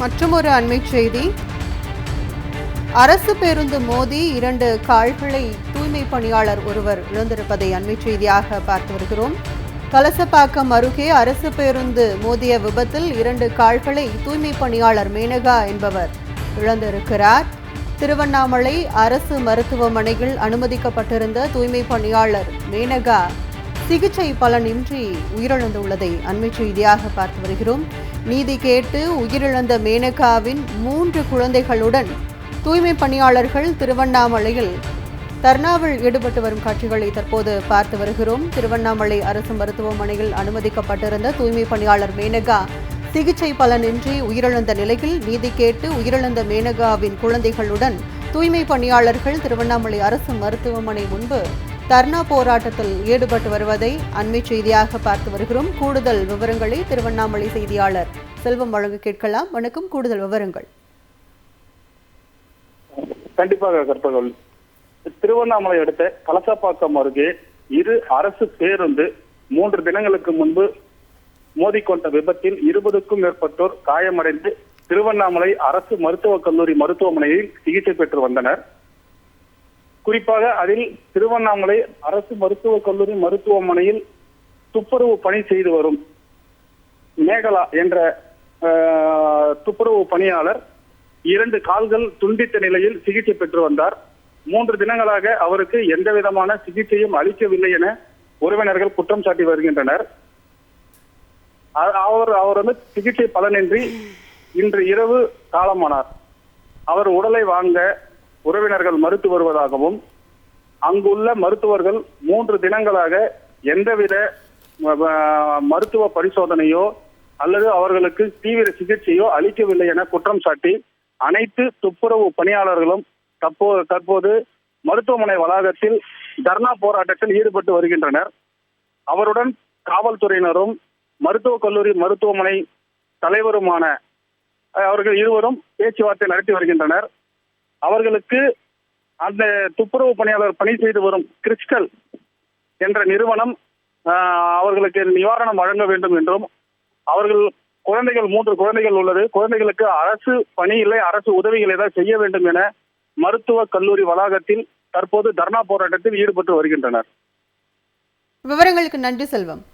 மற்றும் ஒரு அண்மை செய்தி, அரசு பேருந்து மோதி 2 கால்களை தூய்மை பணியாளர் ஒருவர் இழந்திருப்பதை அண்மை செய்தியாக பார்த்து வருகிறோம். கலசப்பாக்கம் அருகே அரசு பேருந்து மோதிய விபத்தில் 2 கால்களை தூய்மை பணியாளர் மேனகா என்பவர் இழந்திருக்கிறார். திருவண்ணாமலை அரசு மருத்துவமனையில் அனுமதிக்கப்பட்டிருந்த தூய்மை பணியாளர் மேனகா சிகிச்சை பலனின்றி உயிரிழந்துள்ளதை அண்மை செய்தியாக பார்த்து வருகிறோம். நீதி கேட்டு உயிரிழந்த மேனகாவின் 3 குழந்தைகளுடன் தூய்மை பணியாளர்கள் திருவண்ணாமலையில் தர்ணாவில் ஈடுபட்டு வரும் காட்சிகளை தற்போது பார்த்து வருகிறோம். திருவண்ணாமலை அரசு மருத்துவமனையில் அனுமதிக்கப்பட்டிருந்த தூய்மை பணியாளர் மேனகா சிகிச்சை பலனின்றி உயிரிழந்த நிலையில் நீதி கேட்டு உயிரிழந்த மேனகாவின் குழந்தைகளுடன் தூய்மை பணியாளர்கள் திருவண்ணாமலை அரசு மருத்துவமனை முன்பு தர்ணா போராட்டத்தில் ஈடுபட்டு வருவதை அண்மை செய்தியாக பார்த்து வருகிறோம். கூடுதல் விவரங்களை திருவண்ணாமலை செய்தியாளர் செல்வம் வழங்க கேட்கலாம். வணக்கம், கூடுதல் விவரங்கள். கண்டிப்பாக கற்பகல். திருவண்ணாமலை அடுத்த கலசப்பாக்கம் அருகே 2 அரசு பேருந்து 3 தினங்களுக்கு முன்பு மோதிக்கொண்ட விபத்தில் 20க்கும் மேற்பட்டோர் காயமடைந்து திருவண்ணாமலை அரசு மருத்துவக் கல்லூரி மருத்துவமனையில் சிகிச்சை பெற்று வந்தனர். குறிப்பாக அதில் திருவண்ணாமலை அரசு மருத்துவக் கல்லூரி மருத்துவமனையில் துப்புரவு பணி செய்து வரும் மேகலா என்ற துப்புரவு பணியாளர் 2 கால்கள் துண்டித்த நிலையில் சிகிச்சை பெற்று வந்தார். 3 தினங்களாக அவருக்கு எந்த விதமான சிகிச்சையும் அளிக்கவில்லை என உறவினர்கள் குற்றம் சாட்டி வருகின்றனர். அவர் சிகிச்சை பலனின்றி இன்று இரவு காலமானார். அவர் உடலை வாங்க உறவினர்கள் மறுத்து வருவதாகவும், அங்குள்ள மருத்துவர்கள் 3 தினங்களாக எந்தவித மருத்துவ பரிசோதனையோ அல்லது அவர்களுக்கு தீவிர சிகிச்சையோ அளிக்கவில்லை என குற்றம் சாட்டி அனைத்து துப்புரவு பணியாளர்களும் தற்போது மருத்துவமனை வளாகத்தில் தர்ணா போராட்டத்தில் ஈடுபட்டு வருகின்றனர். அவருடன் காவல்துறையினரும் மருத்துவக் கல்லூரி மருத்துவமனை தலைவருமான அவர்கள் இருவரும் பேச்சுவார்த்தை நடத்தி வருகின்றனர். அவர்களுக்கு அந்த துப்புரவு பணியாளர் பணி செய்து வரும் கிறிஸ்டல் என்ற நிறுவனம் அவர்களுக்கு நிவாரணம் வழங்க வேண்டும் என்றும், அவர்கள் குழந்தைகள் 3 குழந்தைகள் உள்ளது, குழந்தைகளுக்கு அரசு பணி இல்லை, அரசு உதவிகள் ஏதாவது செய்ய வேண்டும் என மருத்துவக் கல்லூரி வளாகத்தில் தற்போது தர்ணா போராட்டத்தில் ஈடுபட்டு வருகின்றனர். விவரங்களுக்கு நன்றி செல்வம்.